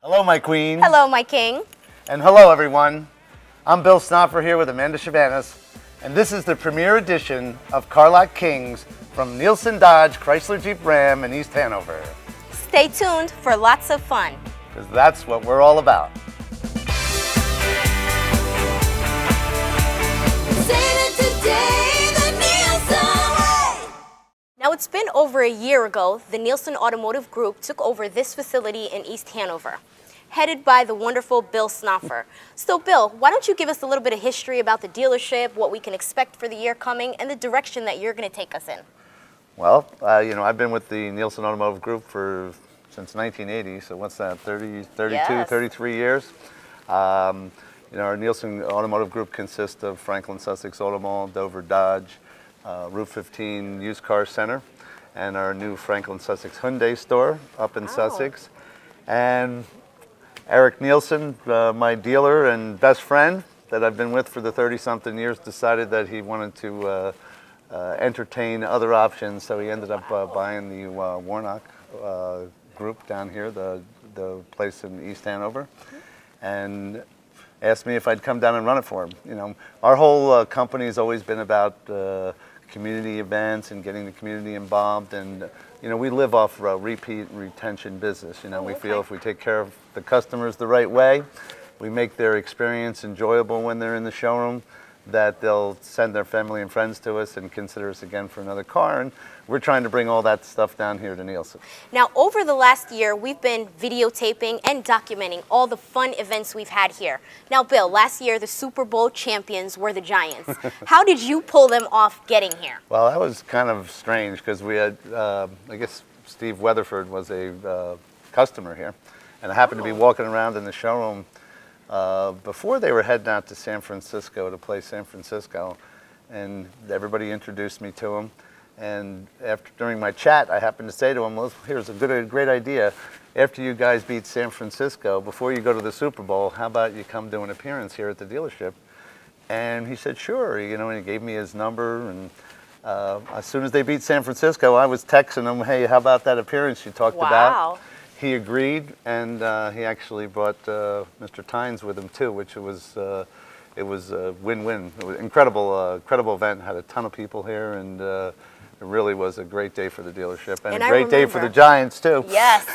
Hello, my queen. Hello, my king. And hello, everyone. I'm Bill Snopper here with Amanda Chavanis, and this is the premiere edition of Car Lot Kings from Nielsen Dodge, Chrysler Jeep Ram in East Hanover. Stay tuned for lots of fun. Because that's what we're all about. Now, it's been over a year ago, the Nielsen Automotive Group took over this facility in East Hanover, headed by the wonderful Bill Snopper. So, Bill, why don't you give us a little bit of history about the dealership, what we can expect for the year coming, and the direction that you're going to take us in? Well, I've been with the Nielsen Automotive Group since 1980, so what's that, 32, Yes. 33 years? Our Nielsen Automotive Group consists of Franklin Sussex Auto Mall, Dover Dodge, Route 15 Used Car Center, and our new Franklin Sussex Hyundai store up in Sussex. And Eric Nielsen, my dealer and best friend that I've been with for the 30-something years, decided that he wanted to entertain other options, so he ended up buying the Warnock group down here, the place in East Hanover, and asked me if I'd come down and run it for him. Our whole company has always been about community events and getting the community involved, and we live off repeat and retention business. We feel if we take care of the customers the right way, we make their experience enjoyable when they're in the showroom, that they'll send their family and friends to us and consider us again for another car. And we're trying to bring all that stuff down here to Nielsen. Now, over the last year, we've been videotaping and documenting all the fun events we've had here. Now, Bill, last year the Super Bowl champions were the Giants. How did you pull them off getting here? Well, that was kind of strange because we had, I guess Steve Weatherford was a customer here, and I happened to be walking around in the showroom before they were heading out to San Francisco to play San Francisco, and everybody introduced me to him. And during my chat, I happened to say to him, well, here's a great idea. After you guys beat San Francisco, before you go to the Super Bowl, how about you come do an appearance here at the dealership? And he said, sure, and he gave me his number. And as soon as they beat San Francisco, I was texting him, hey, how about that appearance you talked about? He agreed, and he actually brought Mr. Tynes with him too, which it was a win-win. It was incredible event. Had a ton of people here, and it really was a great day for the dealership, and a great day for the Giants too. Yes,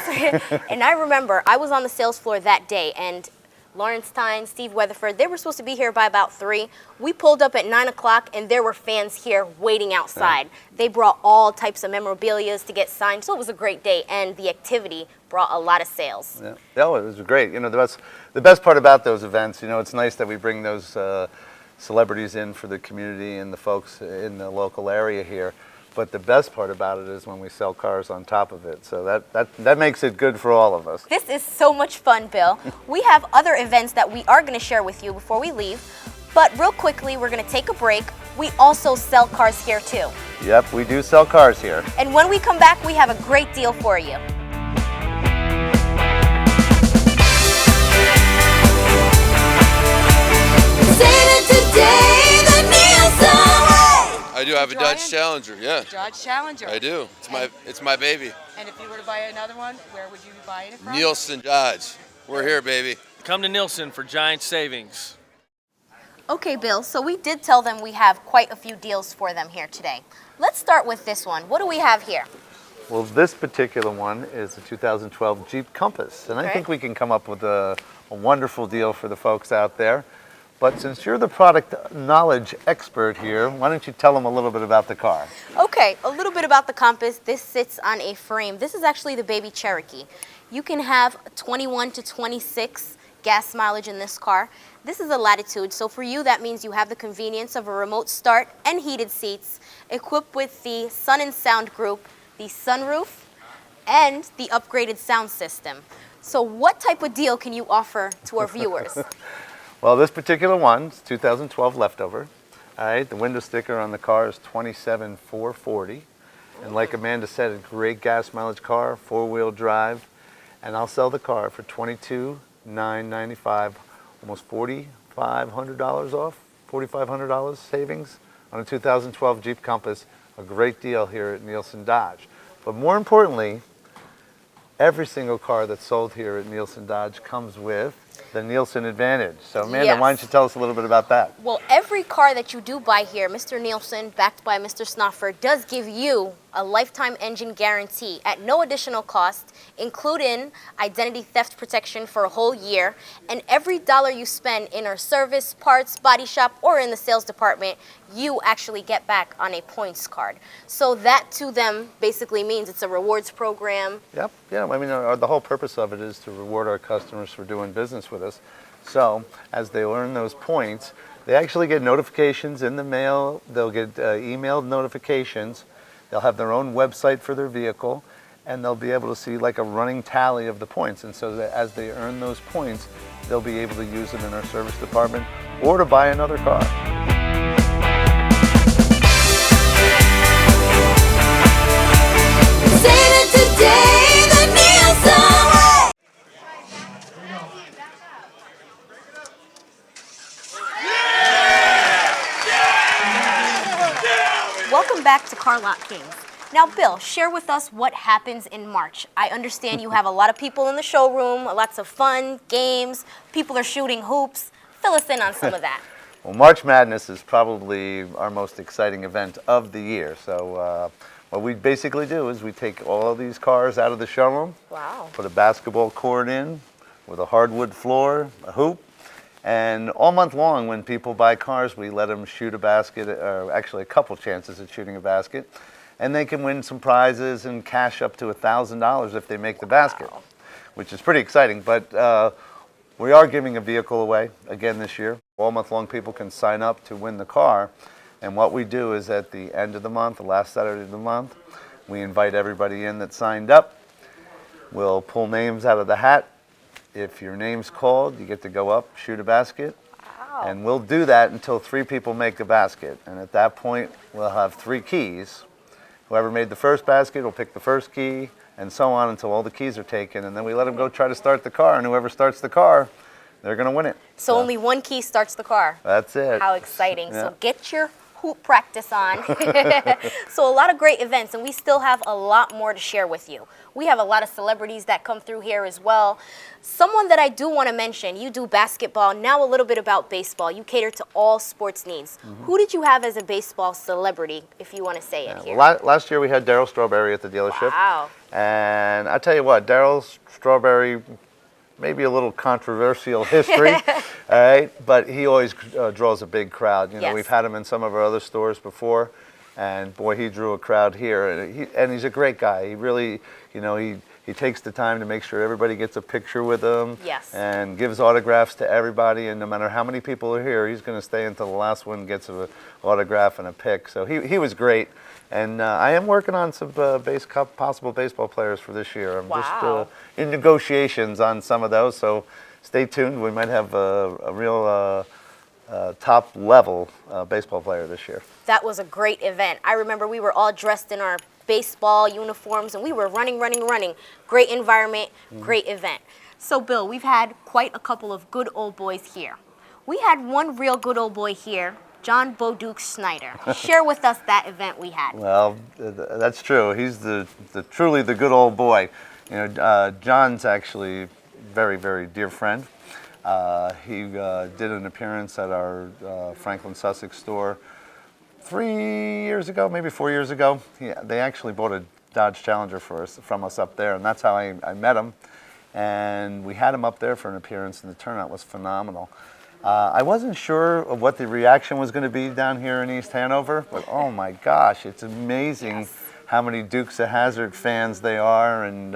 and I remember I was on the sales floor that day, and Lawrence Tynes, Steve Weatherford, they were supposed to be here by about 3. We pulled up at 9 o'clock, and there were fans here waiting outside. Yeah. They brought all types of memorabilia to get signed, so it was a great day, and the activity brought a lot of sales. Yeah, it was great. The best part about those events, it's nice that we bring those celebrities in for the community and the folks in the local area here. But the best part about it is when we sell cars on top of it. So that makes it good for all of us. This is so much fun, Bill. We have other events that we are going to share with you before we leave. But real quickly, we're going to take a break. We also sell cars here too. Yep, we do sell cars here. And when we come back, we have a great deal for you. I do have a Dodge Challenger, yeah. Dodge Challenger. I do. It's my baby. And if you were to buy another one, where would you be buying it from? Nielsen Dodge. We're here, baby. Come to Nielsen for giant savings. Okay, Bill, so we did tell them we have quite a few deals for them here today. Let's start with this one. What do we have here? Well, this particular one is a 2012 Jeep Compass, and I think we can come up with a wonderful deal for the folks out there. But since you're the product knowledge expert here, why don't you tell them a little bit about the car? Okay, a little bit about the Compass. This sits on a frame. This is actually the baby Cherokee. You can have 21 to 26 gas mileage in this car. This is a Latitude, so for you that means you have the convenience of a remote start and heated seats, equipped with the Sun and Sound group, the sunroof, and the upgraded sound system. So what type of deal can you offer to our viewers? Well, this particular one is 2012 leftover. All right, the window sticker on the car is 27,440. And like Amanda said, a great gas mileage car, 4-wheel drive. And I'll sell the car for $22,995, almost $4,500 off, $4,500 savings on a 2012 Jeep Compass. A great deal here at Nielsen Dodge. But more importantly, every single car that's sold here at Nielsen Dodge comes with the Nielsen Advantage. So Amanda, why don't you tell us a little bit about that? Well, every car that you do buy here, Mr. Nielsen, backed by Mr. Snoffer, does give you a lifetime engine guarantee at no additional cost, including identity theft protection for a whole year. And every dollar you spend in our service, parts, body shop, or in the sales department, you actually get back on a points card. So that to them basically means it's a rewards program. Yep. Yeah. I mean, the whole purpose of it is to reward our customers for doing business with us. So as they earn those points, they actually get notifications in the mail. They'll get emailed notifications. They'll have their own website for their vehicle, and they'll be able to see like a running tally of the points. And so that as they earn those points, they'll be able to use them in our service department or to buy another car. Welcome back to Car Lot Kings. Now, Bill, share with us what happens in March. I understand you have a lot of people in the showroom, lots of fun, games, people are shooting hoops. Fill us in on some of that. Well, March Madness is probably our most exciting event of the year. So what we basically do is we take all of these cars out of the showroom, Wow. put a basketball court in with a hardwood floor, a hoop, and all month long when people buy cars, we let them shoot a basket, or actually a couple chances at shooting a basket, and they can win some prizes and cash up to $1,000 if they make the basket, which is pretty exciting. But we are giving a vehicle away again this year. All month long people can sign up to win the car, and what we do is at the end of the month, the last Saturday of the month, we invite everybody in that signed up. We'll pull names out of the hat. If your name's called, you get to go up, shoot a basket, and we'll do that until 3 people make the basket. And at that point, we'll have 3 keys. Whoever made the first basket will pick the first key, and so on until all the keys are taken. And then we let them go try to start the car, and whoever starts the car, they're going to win it. So only one key starts the car. That's it. How exciting. Yeah. So get your hoop practice on. So a lot of great events, and we still have a lot more to share with you. We have a lot of celebrities that come through here as well. Someone that I do want to mention, you do basketball, now a little bit about baseball. You cater to all sports needs. Who did you have as a baseball celebrity, if you want to say it here? Well, last year we had Darryl Strawberry at the dealership. Wow. And I tell you what, Darryl Strawberry, maybe a little controversial history, all right, but he always draws a big crowd. You know, Yes. we've had him in some of our other stores before, and boy, he drew a crowd here. And he's a great guy. He really, you know, he takes the time to make sure everybody gets a picture with him. Yes. And gives autographs to everybody. And no matter how many people are here, he's going to stay until the last one gets an autograph and a pic. So he was great. And I am working on some possible baseball players for this year. I'm Wow. just in negotiations on some of those, so stay tuned. We might have a real top-level baseball player this year. That was a great event. I remember we were all dressed in our baseball uniforms, and we were running. Great environment, great event. So, Bill, we've had quite a couple of good old boys here. We had one real good old boy here, John Boduke Snyder. Share with us that event we had. Well, that's true. He's truly the good old boy. You know, John's actually very, very dear friend. He did an appearance at our Franklin Sussex store 3 years ago, maybe 4 years ago. They actually bought a Dodge Challenger from us up there, and that's how I met him. And we had him up there for an appearance, and the turnout was phenomenal. I wasn't sure of what the reaction was going to be down here in East Hanover, but oh my gosh, it's amazing how many Dukes of Hazzard fans they are, and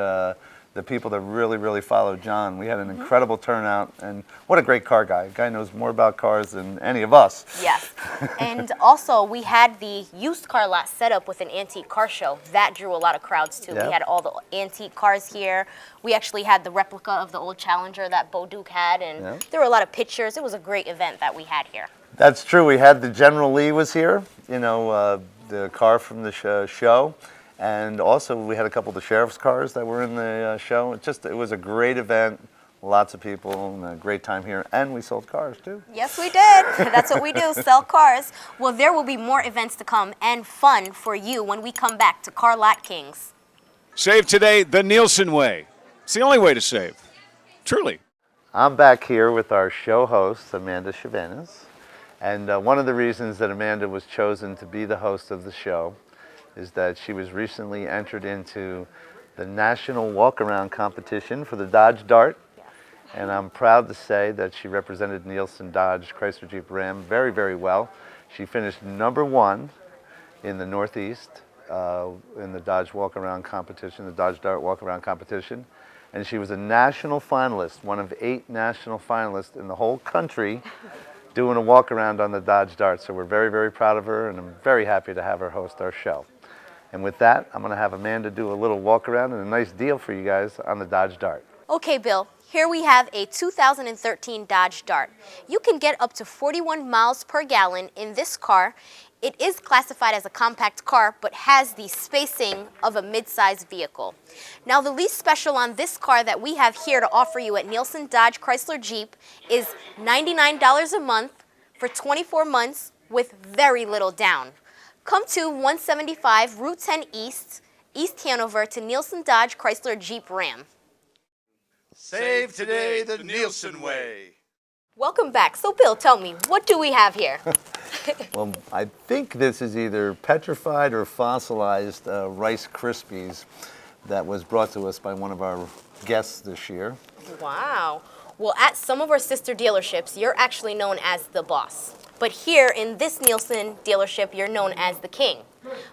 the people that really, really follow John. We had an incredible turnout, and what a great car guy. The guy knows more about cars than any of us. Yes. And also, we had the used car lot set up with an antique car show. That drew a lot of crowds, too. Yep. We had all the antique cars here. We actually had the replica of the old Challenger that Boduke had, and there were a lot of pictures. It was a great event that we had here. That's true. We had the General Lee was here, you know, the car from the show. And also we had a couple of the sheriff's cars that were in the show. It was a great event, lots of people, and a great time here. And we sold cars too. Yes, we did. That's what we do, sell cars. Well, there will be more events to come and fun for you when we come back to Car Lot Kings. Save today the Nielsen way. It's the only way to save. Truly. I'm back here with our show host, Amanda Chavanez. And one of the reasons that Amanda was chosen to be the host of the show is that she was recently entered into the National Walk-Around Competition for the Dodge Dart. And I'm proud to say that she represented Nielsen Dodge Chrysler Jeep Ram very, very well. She finished #1 in the Northeast in the Dodge Walk-Around Competition, the Dodge Dart Walk-Around Competition. And she was a national finalist, one of 8 national finalists in the whole country doing a walk-around on the Dodge Dart. So we're very, very proud of her, and I'm very happy to have her host our show. And with that, I'm going to have Amanda do a little walk-around and a nice deal for you guys on the Dodge Dart. Okay, Bill, here we have a 2013 Dodge Dart. You can get up to 41 miles per gallon in this car. It is classified as a compact car, but has the spacing of a mid-size vehicle. Now, the least special on this car that we have here to offer you at Nielsen Dodge Chrysler Jeep is $99 a month for 24 months with very little down. Come to 175 Route 10 East, East Hanover to Nielsen Dodge Chrysler Jeep Ram. Save today the Nielsen way. Welcome back. So, Bill, tell me, what do we have here? Well, I think this is either petrified or fossilized Rice Krispies that was brought to us by one of our guests this year. Wow. Well, at some of our sister dealerships, you're actually known as the boss. But here in this Nielsen dealership, you're known as the king.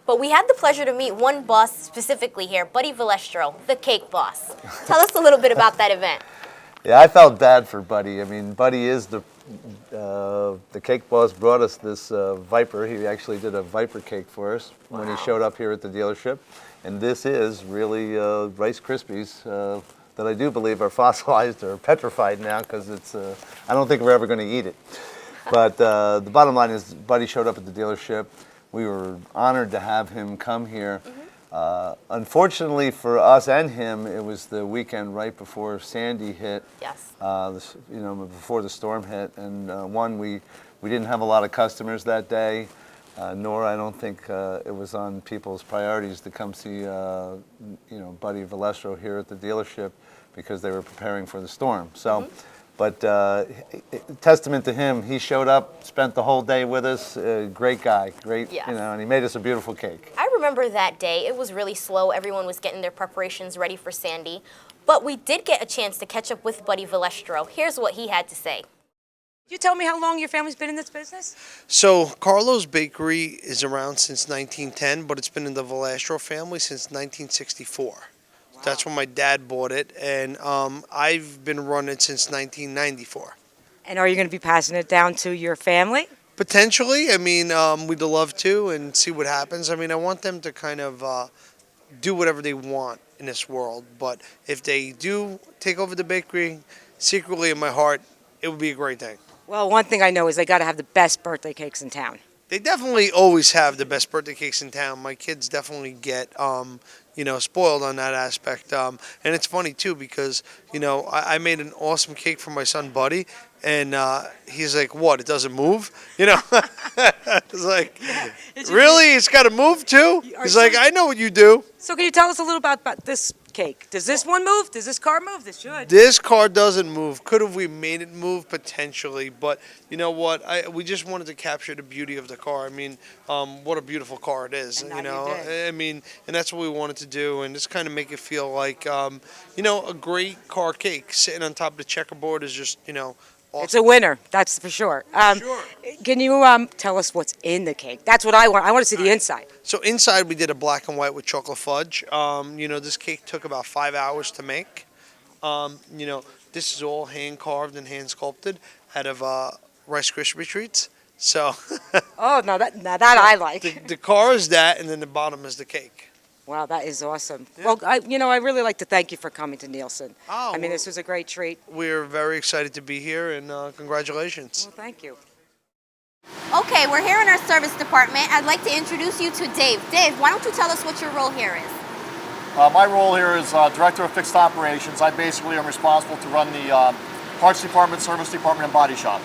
But we had the pleasure to meet one boss specifically here, Buddy Valestro, the cake boss. Tell us a little bit about that event. Yeah, I felt bad for Buddy. I mean, Buddy is the cake boss. Brought us this Viper. He actually did a Viper cake for us when he showed up here at the dealership. And this is really Rice Krispies that I do believe are fossilized or petrified now, because it's. I don't think we're ever going to eat it. But the bottom line is, Buddy showed up at the dealership. We were honored to have him come here. Unfortunately for us and him, it was the weekend right before Sandy hit. Yes. Before the storm hit, and we didn't have a lot of customers that day. Nor I don't think it was on people's priorities to come see Buddy Valestro here at the dealership, because they were preparing for the storm. So. But testament to him, he showed up, spent the whole day with us. Great guy, great, Yes. and he made us a beautiful cake. I remember that day. It was really slow. Everyone was getting their preparations ready for Sandy. But we did get a chance to catch up with Buddy Valestro. Here's what he had to say. You tell me how long your family's been in this business? So Carlo's Bakery is around since 1910, but it's been in the Valestro family since 1964. That's when my dad bought it, and I've been running it since 1994. And are you going to be passing it down to your family? Potentially. I mean, we'd love to and see what happens. I mean, I want them to kind of do whatever they want in this world. But if they do take over the bakery, secretly in my heart, it would be a great thing. Well, one thing I know is they got to have the best birthday cakes in town. They definitely always have the best birthday cakes in town. My kids definitely get spoiled on that aspect. And it's funny, too, because, I made an awesome cake for my son, Buddy, and he's like, what, it doesn't move? It's like, really? It's got to move, too? He's like, I know what you do. So can you tell us a little about this cake? Does this one move? Does this car move? This should. This car doesn't move. Could have we made it move? Potentially. But you know what? We just wanted to capture the beauty of the car. I mean, what a beautiful car it is. And now you did. I mean, and that's what we wanted to do, and just kind of make it feel like, a great car cake. Sitting on top of the checkerboard is just, awesome. It's a winner, that's for sure. Sure. Can you tell us what's in the cake? That's what I want. I want to see the inside. So inside we did a black and white with chocolate fudge. This cake took about 5 hours to make. This is all hand carved and hand sculpted out of Rice Krispie treats. So. Oh, now that I like. The car is that, and then the bottom is the cake. Wow, that is awesome. Yeah. Well, I really like to thank you for coming to Nielsen. Oh, this was a great treat. We're very excited to be here, and congratulations. Well, thank you. Okay, we're here in our service department. I'd like to introduce you to Dave. Dave, why don't you tell us what your role here is? My role here is Director of Fixed Operations. I basically am responsible to run the parts department, service department, and body shop.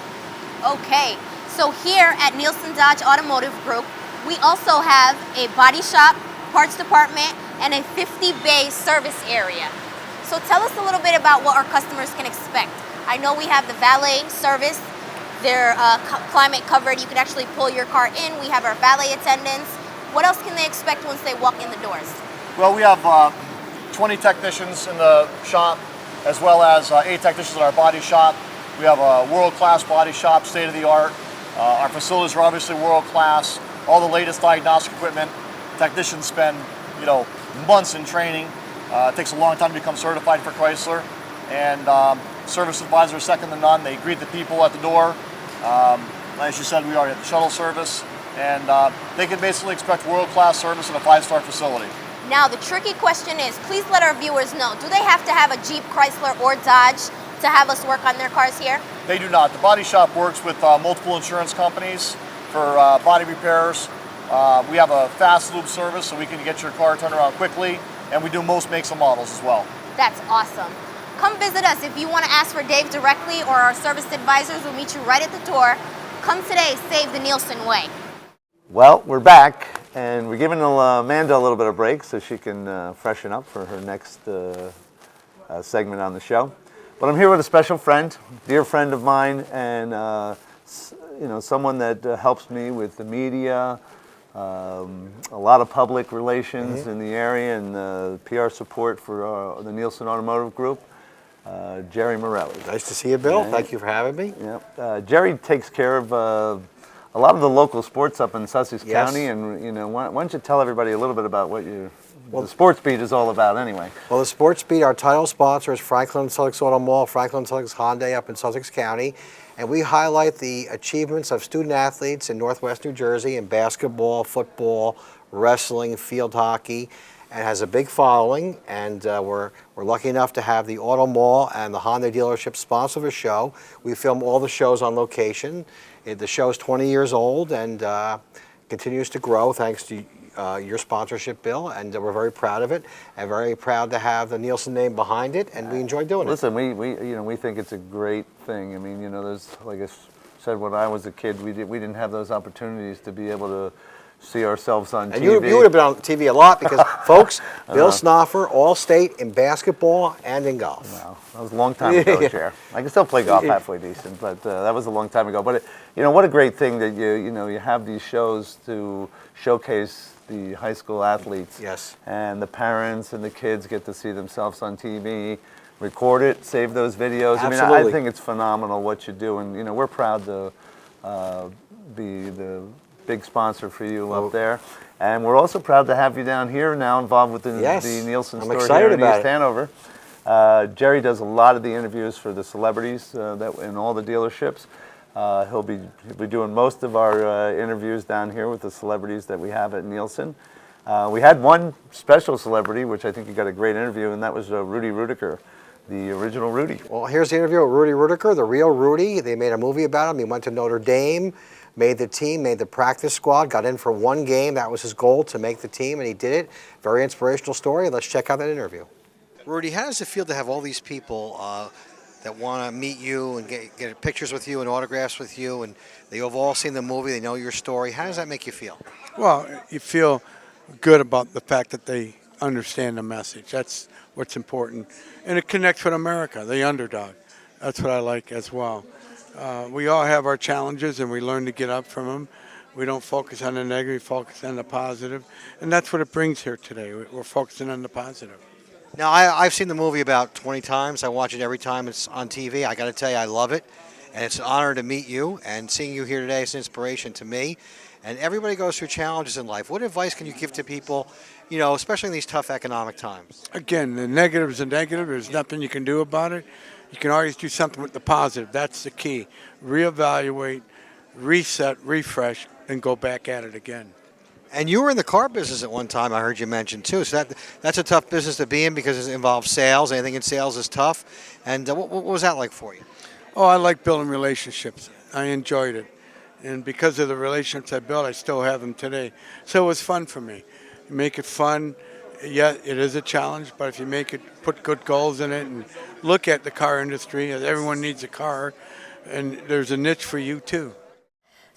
Okay, so here at Nielsen Dodge Automotive Group, we also have a body shop, parts department, and a 50-bay service area. So tell us a little bit about what our customers can expect. I know we have the valet service. They're climate covered. You can actually pull your car in. We have our valet attendants. What else can they expect once they walk in the doors? Well, we have 20 technicians in the shop, as well as 8 technicians in our body shop. We have a world-class body shop, state-of-the-art. Our facilities are obviously world-class. All the latest diagnostic equipment. Technicians spend, months in training. It takes a long time to become certified for Chrysler. And service advisors are second to none. They greet the people at the door. As you said, we are at the shuttle service. And they can basically expect world-class service in a 5-star facility. Now, the tricky question is, please let our viewers know, do they have to have a Jeep, Chrysler, or Dodge to have us work on their cars here? They do not. The body shop works with multiple insurance companies for body repairs. We have a fast lube service, so we can get your car turned around quickly. And we do most makes and models as well. That's awesome. Come visit us. If you want to ask for Dave directly or our service advisors, we'll meet you right at the door. Come today, save the Nielsen way. Well, we're back, and we're giving Amanda a little bit of break so she can freshen up for her next segment on the show. But I'm here with a special friend, dear friend of mine, and someone that helps me with the media, a lot of public relations in the area, and PR support for the Nielsen Automotive Group. Jerry Morelli. Nice to see you, Bill. Thank you for having me. Yep. Jerry takes care of a lot of the local sports up in Sussex Yes. County, and why don't you tell everybody a little bit about what the sports beat is all about anyway. Well, the Sports Beat, our title sponsor is Franklin Sussex Auto Mall, Franklin Sussex Hyundai up in Sussex County, and we highlight the achievements of student athletes in Northwest New Jersey in basketball, football, wrestling, field hockey, and has a big following. And we're lucky enough to have the Auto Mall and the Hyundai dealership sponsor the show. We film all the shows on location. The show is 20 years old and continues to grow thanks to your sponsorship, Bill, and we're very proud of it, and very proud to have the Nielsen name behind it, and we enjoy doing it. Listen, we think it's a great thing. I mean, there's, like I said, when I was a kid, we didn't have those opportunities to be able to see ourselves on And TV. you would have been on TV a lot because, folks, Bill Snoffer, all-state in basketball and in golf. Well, that was a long time ago, Jer. I can still play golf halfway decent, but that was a long time ago. But what a great thing that you have these shows to showcase the high school athletes. Yes. And the parents and the kids get to see themselves on TV, record it, save those videos. Absolutely. I mean, I think it's phenomenal what you do, and we're proud to be the big sponsor for you up there. And we're also proud to have you down here now involved with the Nielsen I'm store excited here in about East it. Hanover. Jerry does a lot of the interviews for the celebrities that in all the dealerships. He'll be doing most of our interviews down here with the celebrities that we have at Nielsen. We had one special celebrity, which I think you got a great interview, and that was Rudy Rudiker, the original Rudy. Well, here's the interview with Rudy Rudiker, the real Rudy. They made a movie about him. He went to Notre Dame, made the team, made the practice squad, got in for one game. That was his goal, to make the team, and he did it. Very inspirational story. Let's check out that interview. Rudy, how does it feel to have all these people that want to meet you and get pictures with you and autographs with you, and they have all seen the movie, they know your story? How does that make you feel? Well, you feel good about the fact that they understand the message. That's what's important. And it connects with America, the underdog. That's what I like as well. We all have our challenges, and we learn to get up from them. We don't focus on the negative, we focus on the positive. And that's what it brings here today. We're focusing on the positive. Now, I've seen the movie about 20 times. I watch it every time it's on TV. I got to tell you, I love it. And it's an honor to meet you. And seeing you here today is an inspiration to me. And everybody goes through challenges in life. What advice can you give to people, especially in these tough economic times? Again, the negative is a negative. There's nothing you can do about it. You can always do something with the positive. That's the key. Reevaluate, reset, refresh, and go back at it again. And you were in the car business at one time, I heard you mention, too. So that's a tough business to be in because it involves sales. Anything in sales is tough. And what was that like for you? Oh, I like building relationships. I enjoyed it. And because of the relationships I built, I still have them today. So it was fun for me. You make it fun. Yeah, it is a challenge, but if you put good goals in it and look at the car industry, everyone needs a car, and there's a niche for you, too.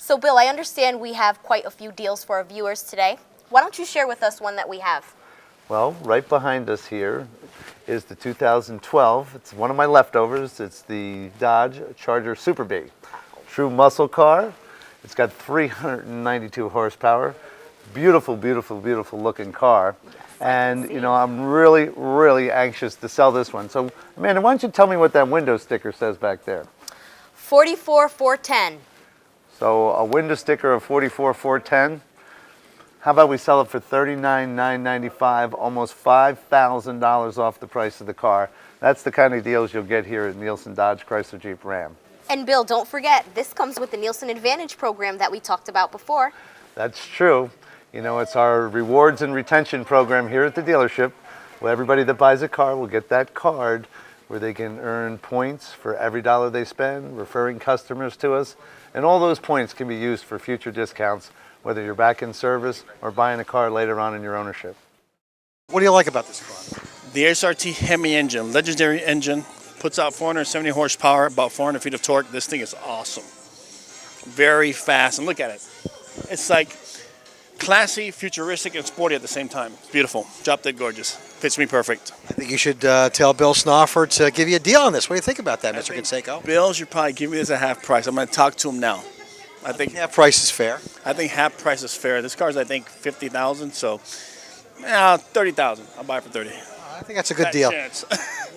So, Bill, I understand we have quite a few deals for our viewers today. Why don't you share with us one that we have? Well, right behind us here is the 2012. It's one of my leftovers. It's the Dodge Charger Super B. True muscle car. It's got 392 horsepower. Beautiful, beautiful, beautiful looking car. And, you know, I'm really, really anxious to sell this one. So, Amanda, why don't you tell me what that window sticker says back there? 44,410. So, a window sticker of 44,410. How about we sell it for $39,995, almost $5,000 off the price of the car. That's the kind of deals you'll get here at Nielsen Dodge Chrysler Jeep Ram. And Bill, don't forget, this comes with the Nielsen Advantage program that we talked about before. That's true. You know, it's our rewards and retention program here at the dealership, where everybody that buys a car will get that card where they can earn points for every dollar they spend, referring customers to us. And all those points can be used for future discounts, whether you're back in service or buying a car later on in your ownership. What do you like about this car? The SRT Hemi engine, legendary engine, puts out 470 horsepower, about 400 feet of torque. This thing is awesome. Very fast, and look at it. It's like classy, futuristic, and sporty at the same time. It's beautiful. Drop dead gorgeous. Fits me perfect. I think you should tell Bill Snoffer to give you a deal on this. What do you think about that, Mr. Canseco? Bill should probably give me this at half price. I'm going to talk to him now. I think half price is fair. I think half price is fair. This car's, I think, $50,000, so $30,000. I'll buy it for $30,000. I think that's a good deal. Chance.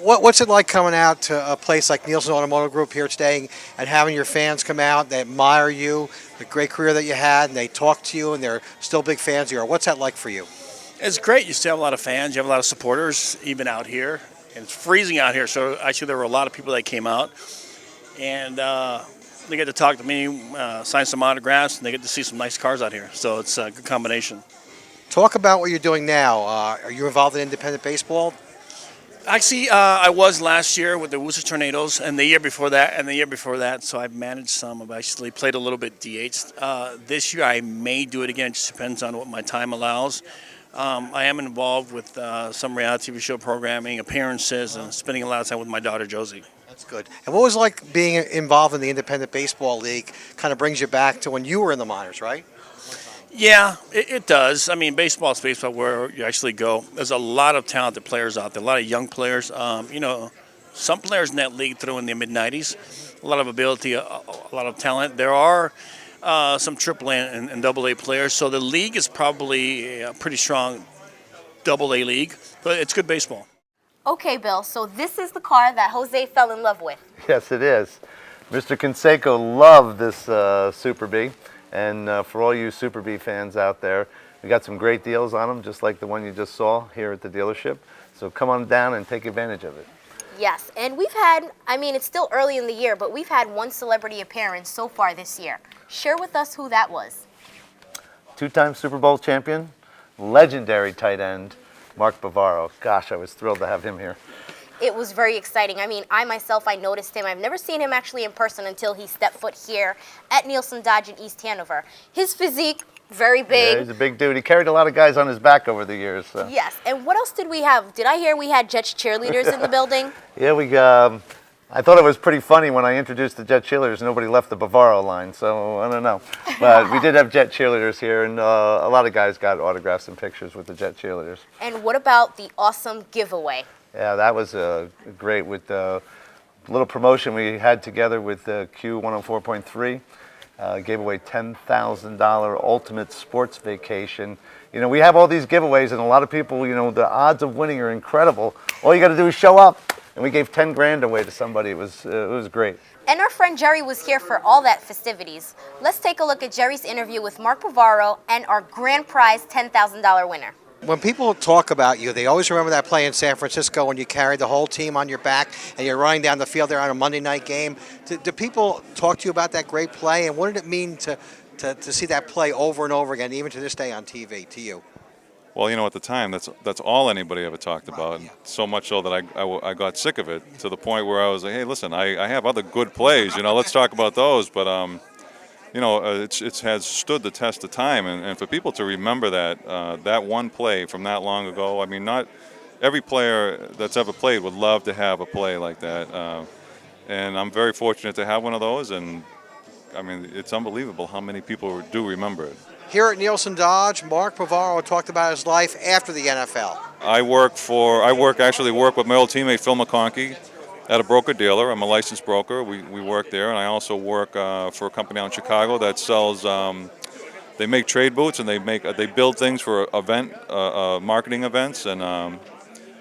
What's it like coming out to a place like Nielsen Automotive Group here today and having your fans come out, they admire you, the great career that you had, and they talk to you, and they're still big fans of yours? What's that like for you? It's great. You still have a lot of fans. You have a lot of supporters, even out here. And it's freezing out here, so actually there were a lot of people that came out. And they get to talk to me, sign some autographs, and they get to see some nice cars out here. So it's a good combination. Talk about what you're doing now. Are you involved in independent baseball? Actually, I was last year with the Worcester Tornadoes, and the year before that, and the year before that. So I've managed some. I've actually played a little bit DH. This year I may do it again. It just depends on what my time allows. I am involved with some reality TV show programming, appearances, and spending a lot of time with my daughter, Josie. That's good. And what was it like being involved in the Independent Baseball League? Kind of brings you back to when you were in the minors, right? Yeah, it does. I mean, baseball is baseball where you actually go. There's a lot of talented players out there, a lot of young players. You know, some players in that league threw in the mid-'90s, a lot of ability, a lot of talent. There are some AAA and AA players, so the league is probably a pretty strong AA league, but it's good baseball. Okay, Bill, so this is the car that Jose fell in love with. Yes, it is. Mr. Canseco loved this Super B. And for all you Super B fans out there, we got some great deals on them, just like the one you just saw here at the dealership. So come on down and take advantage of it. Yes, and we've had, I mean, it's still early in the year, but we've had one celebrity appearance so far this year. Share with us who that was. Two-time Super Bowl champion, legendary tight end, Mark Bavaro. Gosh, I was thrilled to have him here. It was very exciting. I mean, I noticed him. I've never seen him actually in person until he stepped foot here at Nielsen Dodge in East Hanover. His physique, very big. Yeah, he's a big dude. He carried a lot of guys on his back over the years. So. Yes, and what else did we have? Did I hear we had Jets cheerleaders in the building? Yeah, I thought it was pretty funny when I introduced the Jet cheerleaders. Nobody left the Bavaro line, so I don't know. But we did have Jet cheerleaders here, and a lot of guys got autographs and pictures with the Jet cheerleaders. And what about the awesome giveaway? Yeah, that was great with the little promotion we had together with Q104.3. Gave away $10,000 ultimate sports vacation. You know, we have all these giveaways, and a lot of people, you know, the odds of winning are incredible. All you got to do is show up. And we gave 10 grand away to somebody. It was great. And our friend Jerry was here for all that festivities. Let's take a look at Jerry's interview with Mark Bavaro and our grand prize $10,000 winner. When people talk about you, they always remember that play in San Francisco when you carried the whole team on your back and you're running down the field there on a Monday night game. Do people talk to you about that great play, and what did it mean to see that play over and over again, even to this day on TV, to you? Well, you know, at the time, that's all anybody ever talked about. Yeah. So much so that I got sick of it, to the point where I was like, hey, listen, I have other good plays, you know, let's talk about those. But, you know, it has stood the test of time. And for people to remember that one play from that long ago, I mean, not every player that's ever played would love to have a play like that. And I'm very fortunate to have one of those. And, I mean, it's unbelievable how many people do remember it. Here at Nielsen Dodge, Mark Pavaro talked about his life after the NFL. I actually work with my old teammate Phil McConkey at a broker-dealer. I'm a licensed broker. We work there, and I also work for a company out in Chicago that sells, they make trade boots, and they build things for marketing events, and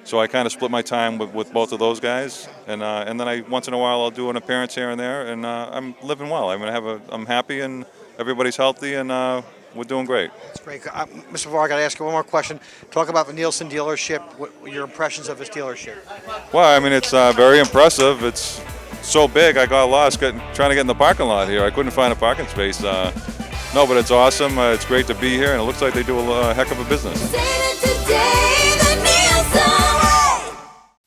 so I kind of split my time with both of those guys, and then once in a while I'll do an appearance here and there, and I'm living well. I'm happy, and everybody's healthy, and we're doing great. That's great. Mr. Pavaro, I got to ask you one more question. Talk about the Nielsen dealership, what your impressions of this dealership. Well, it's very impressive. It's so big, I got lost trying to get in the parking lot here. I couldn't find a parking space. No, but it's awesome. It's great to be here, and it looks like they do a heck of a business.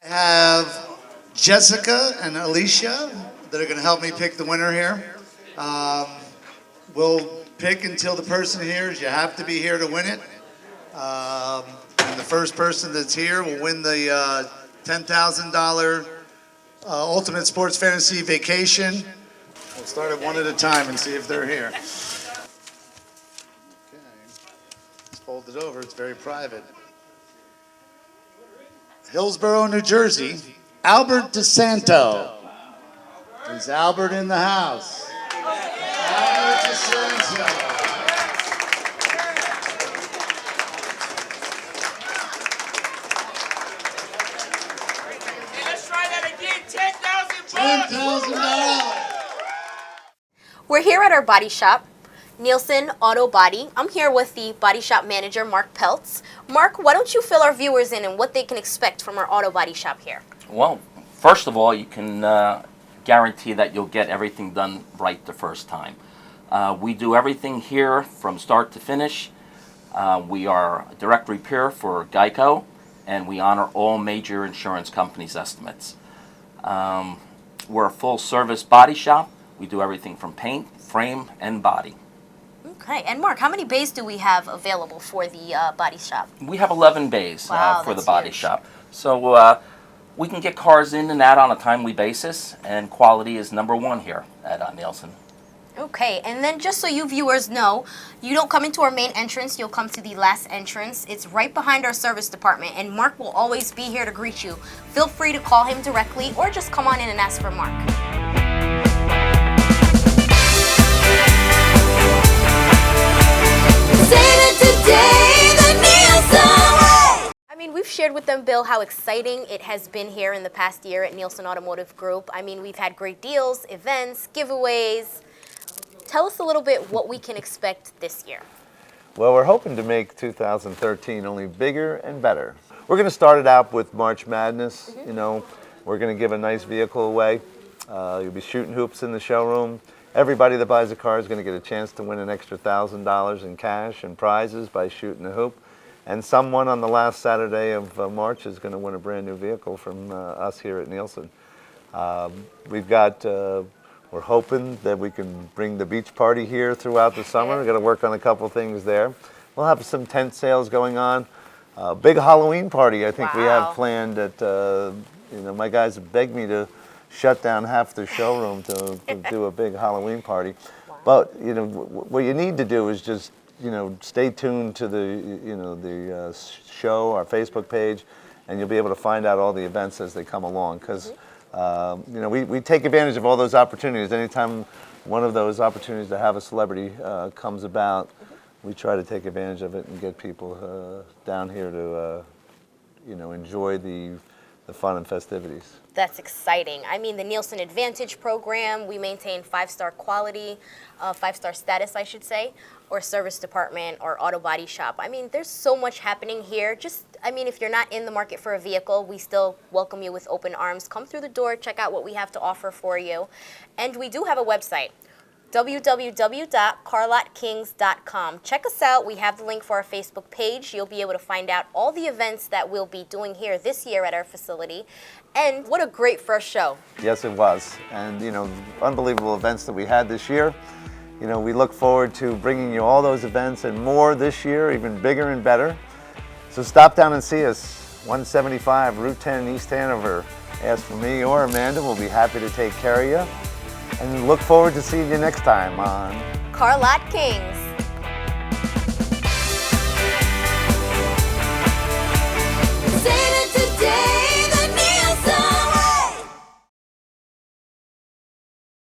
I have Jessica and Alicia that are going to help me pick the winner here. We'll pick until the person here is. You have to be here to win it. And the first person that's here will win the $10,000 Ultimate Sports Fantasy Vacation. We'll start it one at a time and see if they're here. Okay. Let's fold it over. It's very private. Hillsborough, New Jersey, Albert DeSanto. Is Albert in the house? Albert DeSanto. Let's try that again. $10,000. We're here at our body shop, Nielsen Auto Body. I'm here with the body shop manager, Mark Peltz. Mark, why don't you fill our viewers in and what they can expect from our auto body shop here? Well, first of all, you can guarantee that you'll get everything done right the first time. We do everything here from start to finish. We are a direct repair for Geico, and we honor all major insurance companies' estimates. We're a full-service body shop. We do everything from paint, frame, and body. Okay, and Mark, how many bays do we have available for the body shop? We have 11 bays Wow, for the that's body huge. shop. So we can get cars in and out on a timely basis, and quality is number one here at Nielsen. Okay, and then just so you viewers know, you don't come into our main entrance, you'll come to the last entrance. It's right behind our service department, and Mark will always be here to greet you. Feel free to call him directly or just come on in and ask for Mark. I mean, we've shared with them, Bill, how exciting it has been here in the past year at Nielsen Automotive Group. I mean, we've had great deals, events, giveaways. Tell us a little bit what we can expect this year. Well, we're hoping to make 2013 only bigger and better. We're going to start it out with March Madness. You know, we're going to give a nice vehicle away. You'll be shooting hoops in the showroom. Everybody that buys a car is going to get a chance to win an extra $1,000 in cash and prizes by shooting a hoop. And someone on the last Saturday of March is going to win a brand new vehicle from us here at Nielsen. We're hoping that we can bring the beach party here throughout the summer. We're going to work on a couple things there. We'll have some tent sales going on. Big Halloween party I think we have planned at, my guys begged me to shut down half the showroom to do a big Halloween party. But, what you need to do is just, stay tuned to the show, our Facebook page, and you'll be able to find out all the events as they come along. Because, we take advantage of all those opportunities. Anytime one of those opportunities to have a celebrity comes about, we try to take advantage of it and get people down here to, enjoy the fun and festivities. That's exciting. I mean, the Nielsen Advantage program, we maintain 5-star quality, 5-star status, I should say, or service department or auto body shop. I mean, there's so much happening here. If you're not in the market for a vehicle, we still welcome you with open arms. Come through the door, check out what we have to offer for you. And we do have a website, www.carlotkings.com. Check us out. We have the link for our Facebook page. You'll be able to find out all the events that we'll be doing here this year at our facility. And what a great first show. Yes, it was. And, unbelievable events that we had this year. We look forward to bringing you all those events and more this year, even bigger and better. So stop down and see us, 175 Route 10 East Hanover. Ask for me or Amanda. We'll be happy to take care of you. And look forward to seeing you next time on Car Lot Kings.